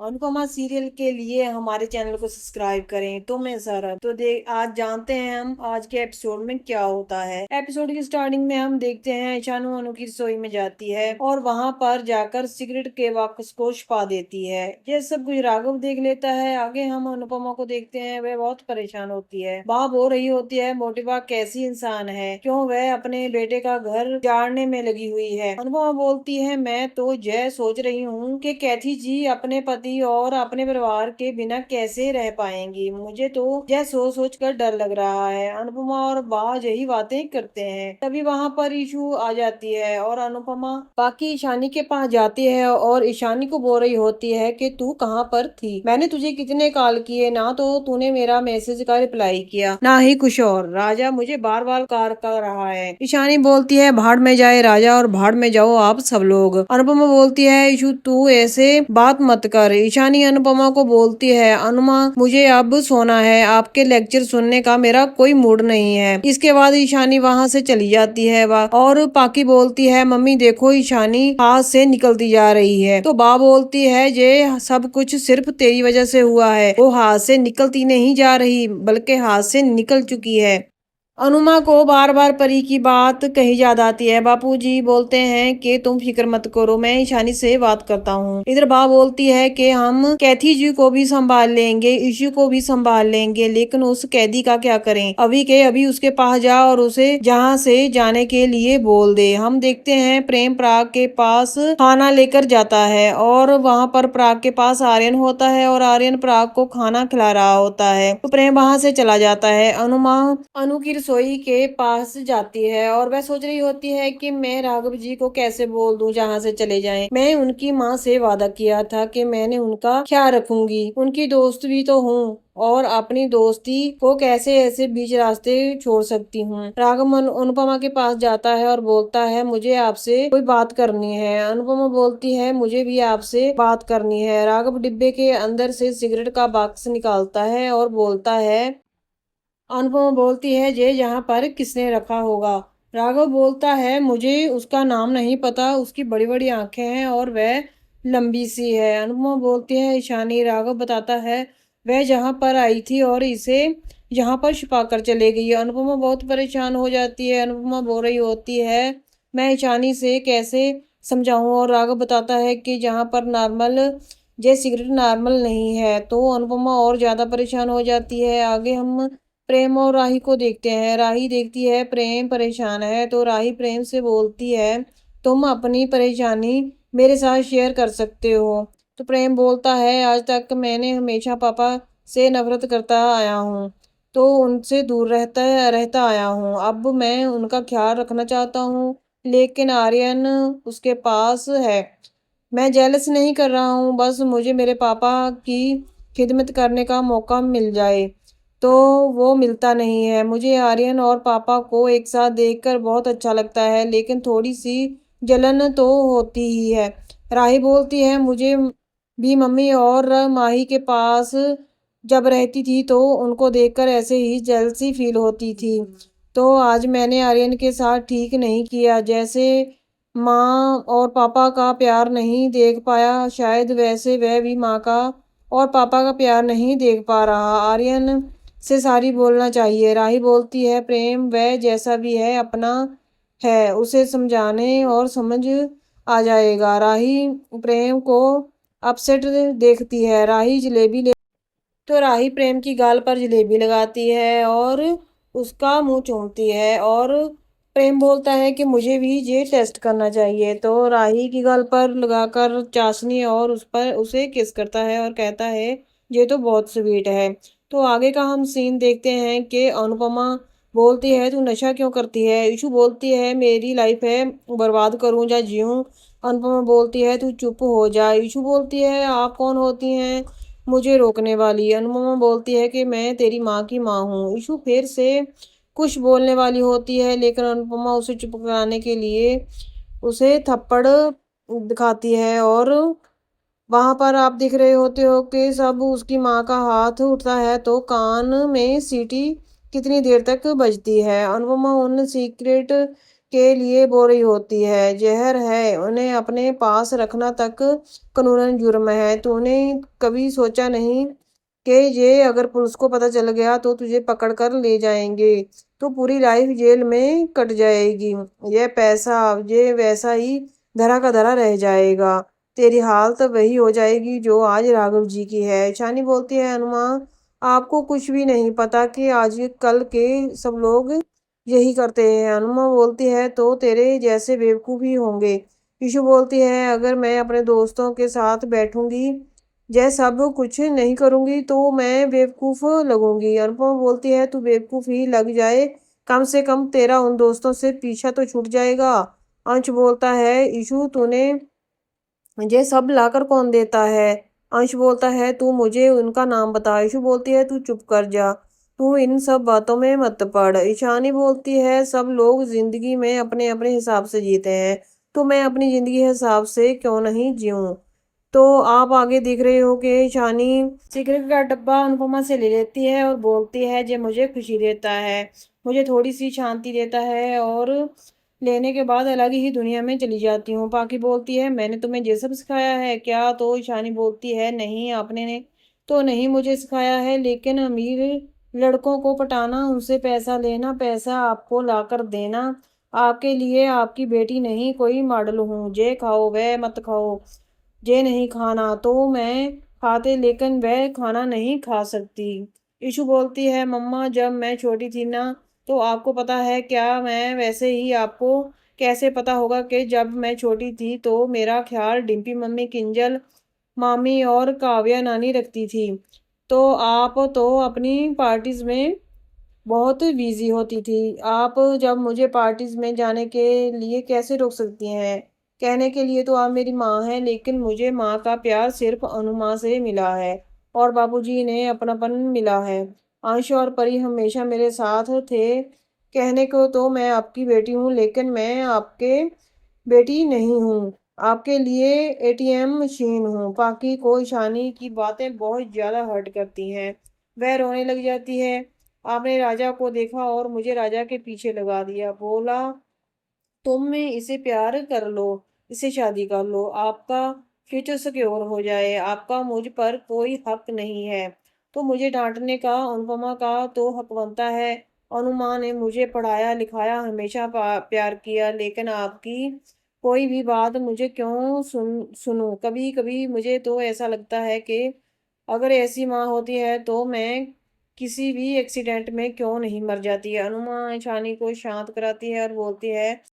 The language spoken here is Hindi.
अनुपमा सीरियल के लिए हमारे चैनल को सब्सक्राइब करें। तो मैं सर तो देख आज जानते हैं हम आज के एपिसोड में क्या होता है। एपिसोड की स्टार्टिंग में हम देखते हैं ईशानु अनु की रसोई में जाती है और वहां पर जाकर सिगरेट के वाक्स को छुपा देती है। ये सब कुछ राघव देख लेता है। आगे हम अनुपमा को देखते हैं, वह बहुत परेशान होती है। बाप हो रही होती है मोटिवा कैसी इंसान है, क्यों वह अपने बेटे का घर जाड़ने में लगी हुई है। अनुपमा बोलती है, मैं तो यह सोच रही हूँ कि कैथी जी अपने पति और अपने परिवार के बिना कैसे रह पाएंगी। मुझे तो यह सोच सोच कर डर लग रहा है। अनुपमा और बाज यही बातें करते हैं। तभी वहां पर ईशु आ जाती है और अनुपमा बाकी ईशानी के पास जाती है और ईशानी को बोल रही होती है कि तू कहाँ पर थी, मैंने तुझे कितने कॉल किए, ना तो तूने मेरा मैसेज का रिप्लाई किया ना ही कुछ और। राजा मुझे बार बार कार कर रहा है। ईशानी बोलती है, भाड़ में जाए राजा और भाड़ में जाओ आप सब लोग। अनुपमा बोलती है, ईशु तू ऐसे बात मत कर। ईशानी अनुपमा को बोलती है, अनुमा मुझे अब सोना है, आपके लेक्चर सुनने का मेरा कोई मूड नहीं है। इसके बाद ईशानी वहां से चली जाती है और पाकी बोलती है, मम्मी देखो ईशानी हाथ से निकलती जा रही है। तो बा बोलती है, ये सब कुछ सिर्फ तेरी वजह से हुआ है, वो हाथ से निकलती नहीं जा रही बल्कि हाथ से निकल चुकी है। अनुमा को बार बार परी की बात कही याद आती है। बापूजी बोलते हैं कि तुम फिक्र मत करो, मैं ईशानी से बात करता हूँ। इधर बा बोलती है कि हम कैथी जी को भी संभाल लेंगे, ईशु को भी संभाल लेंगे, लेकिन उस कैदी का क्या करें। अभी के अभी उसके पास जा और उसे जहाँ से जाने के लिए बोल दे। हम देखते हैं प्रेम प्राग के पास खाना लेकर जाता है और वहाँ पर प्राग के पास आर्यन होता है और आर्यन प्राग को खाना खिला रहा होता है। तो प्रेम वहां से चला जाता है। अनुमा अनु की रसोई के पास जाती है और वह सोच रही होती है कि मैं राघव जी को कैसे बोल दूं जहां से चले जाएं। मैं उनकी माँ से वादा किया था कि मैंने उनका ख्याल रखूंगी, उनकी दोस्त भी तो हूँ और अपनी दोस्ती को कैसे ऐसे बीच रास्ते छोड़ सकती हूँ। राघव अनुपमा के पास जाता है और बोलता है, मुझे आपसे कोई बात करनी है। अनुपमा बोलती है, मुझे भी आपसे बात करनी है। राघव डिब्बे के अंदर से सिगरेट का बॉक्स निकालता है और बोलता है। अनुपमा बोलती है, ये यहाँ पर किसने रखा होगा। राघव बोलता है, मुझे उसका नाम नहीं पता, उसकी बड़ी बड़ी आंखें हैं और वह लंबी सी है। अनुपमा बोलती है, ईशानी। राघव बताता है, वह जहाँ पर आई थी और इसे यहाँ पर छुपा कर चले गई। अनुपमा बहुत परेशान हो जाती है। अनुपमा बोल रही होती है, मैं ईशानी से कैसे समझाऊं। और राघव बताता है कि जहाँ पर नॉर्मल ये सिगरेट नॉर्मल नहीं है। तो अनुपमा और ज्यादा परेशान हो जाती है। आगे हम प्रेम और राही को देखते हैं। राही देखती है प्रेम परेशान है तो राही प्रेम से बोलती है, तुम अपनी परेशानी मेरे साथ शेयर कर सकते हो। तो प्रेम बोलता है, आज तक मैंने हमेशा पापा से नफरत करता आया हूँ, तो उनसे दूर रहता रहता आया हूँ। अब मैं उनका ख्याल रखना चाहता हूँ, लेकिन आर्यन उसके पास है। मैं जेलस नहीं कर रहा हूँ, बस मुझे मेरे पापा की खिदमत करने का मौका मिल जाए तो वो मिलता नहीं है। मुझे आर्यन और पापा को एक साथ देखकर बहुत अच्छा लगता है, लेकिन थोड़ी सी जलन तो होती ही है। राही बोलती है, मुझे भी मम्मी और माही के पास जब रहती थी तो उनको देखकर ऐसे ही जेलसी फील होती थी। तो आज मैंने आर्यन के साथ ठीक नहीं किया। जैसे माँ और पापा का प्यार नहीं देख पाया, शायद वैसे वह भी माँ का और पापा का प्यार नहीं देख पा रहा। आर्यन से सारी बोलना चाहिए। राही बोलती है, प्रेम वह जैसा भी है अपना है, उसे समझाने और समझ आ जाएगा। राही प्रेम को अपसेट देखती है। राही जलेबी ले तो राही प्रेम की गाल पर जलेबी लगाती है और उसका मुंह चूमती है और प्रेम बोलता है कि मुझे भी ये टेस्ट करना चाहिए। तो राही की गाल पर लगाकर चाशनी और उस पर उसे किस करता है और कहता है, ये तो बहुत स्वीट है। तो आगे का हम सीन देखते हैं कि अनुपमा बोलती है, तू नशा क्यों करती है। ईशु बोलती है, मेरी लाइफ है, बर्बाद करूं या जीऊं। अनुपमा बोलती है, तू चुप हो जा। ईशु बोलती है, आप कौन होती हैं मुझे रोकने वाली। अनुपमा बोलती है कि मैं तेरी माँ की माँ हूँ। ईशु फिर से कुछ बोलने वाली होती है, लेकिन अनुपमा उसे चुप कराने के लिए उसे थप्पड़ दिखाती है और वहां पर आप दिख रहे होते हो कि सब उसकी माँ का हाथ उठता है तो कान में सीटी कितनी देर तक बजती है। अनुपमा उन सीक्रेट के लिए बोल रही होती है। जहर है, उन्हें अपने पास रखना तक कानूनन जुर्म है। तूने कभी सोचा नहीं कि ये अगर पुलिस को पता चल गया तो तुझे पकड़ कर ले जाएंगे, तो पूरी लाइफ जेल में कट जाएगी। ये पैसा ये वैसा ही धरा का धरा रह जाएगा। तेरी हालत वही हो जाएगी जो आज राघव जी की है। ईशानी बोलती है, हनुमान आपको कुछ भी नहीं पता कि आज कल के सब लोग यही करते हैं। हनुमान बोलती है, तो तेरे जैसे बेवकूफ़ ही होंगे। ईशु बोलती है, अगर मैं अपने दोस्तों के साथ बैठूंगी जय सब कुछ नहीं करूंगी तो मैं बेवकूफ़ लगूंगी। अनुपमा बोलती है, तू बेवकूफ़ ही लग जाए, कम से कम तेरा उन दोस्तों से पीछा तो छूट जाएगा। अंश बोलता है, ईशु तूने ये सब लाकर कौन देता है? अंश बोलता है, तू मुझे उनका नाम बता। ईशु बोलती है, तू चुप कर जा, तू इन सब बातों में मत पड़। ईशानी बोलती है, सब लोग जिंदगी में अपने अपने हिसाब से जीते हैं, तो मैं अपनी जिंदगी के हिसाब से क्यों नहीं जीऊँ? तो आप आगे देख रहे हो कि ईशानी सिगरेट का डब्बा अनुपमा से ले लेती है और बोलती है, जे मुझे खुशी देता है, मुझे थोड़ी सी शांति देता है और लेने के बाद अलग ही दुनिया में चली जाती हूँ। पाकि बोलती है, मैंने तुम्हें ये सब सिखाया है क्या? तो ईशानी बोलती है, नहीं आपने ने तो नहीं मुझे सिखाया है, लेकिन अमीर लड़कों को पटाना, उनसे पैसा लेना, पैसा आपको लाकर देना, आपके लिए आपकी बेटी नहीं कोई मॉडल हूँ। जे खाओ वह मत खाओ, जे नहीं खाना तो मैं खाते, लेकिन वह खाना नहीं खा सकती। ईशु बोलती है, मम्मा जब मैं छोटी थी ना, तो आपको पता है क्या? मैं वैसे ही आपको कैसे पता होगा कि जब मैं छोटी थी तो मेरा ख्याल डिम्पी मम्मी, किंजल मामी और काव्या नानी रखती थी। तो आप तो अपनी पार्टीज में बहुत बिजी होती थी। आप जब मुझे पार्टीज में जाने के लिए कैसे रोक सकती हैं? कहने के लिए तो आप मेरी माँ हैं, लेकिन मुझे माँ का प्यार सिर्फ अनुमा से मिला है और बाबूजी ने अपनापन मिला है। अंश और परी हमेशा मेरे साथ थे। कहने को तो मैं आपकी बेटी हूँ, लेकिन मैं आपके बेटी नहीं हूँ, आपके लिए एटीएम मशीन हूँ। पाकि को ईशानी की बातें बहुत ज्यादा हर्ट करती हैं। वह रोने लग जाती है। आपने राजा को देखा और मुझे राजा के पीछे लगा दिया। बोला, तुम में इसे प्यार कर लो, इसे शादी कर लो, आपका फ्यूचर सिक्योर हो जाए, आपका मुझ पर कोई हक नहीं है। तो मुझे डांटने का अनुपमा का तो हक बनता है। अनुमा ने मुझे पढ़ाया लिखाया, हमेशा प्यार किया, लेकिन आपकी कोई भी बात मुझे क्यों सुनूं? कभी कभी मुझे तो ऐसा लगता है कि अगर ऐसी माँ होती है तो मैं किसी भी एक्सीडेंट में क्यों नहीं मर जाती है। अनुमा ईशानी को शांत कराती है और बोलती है,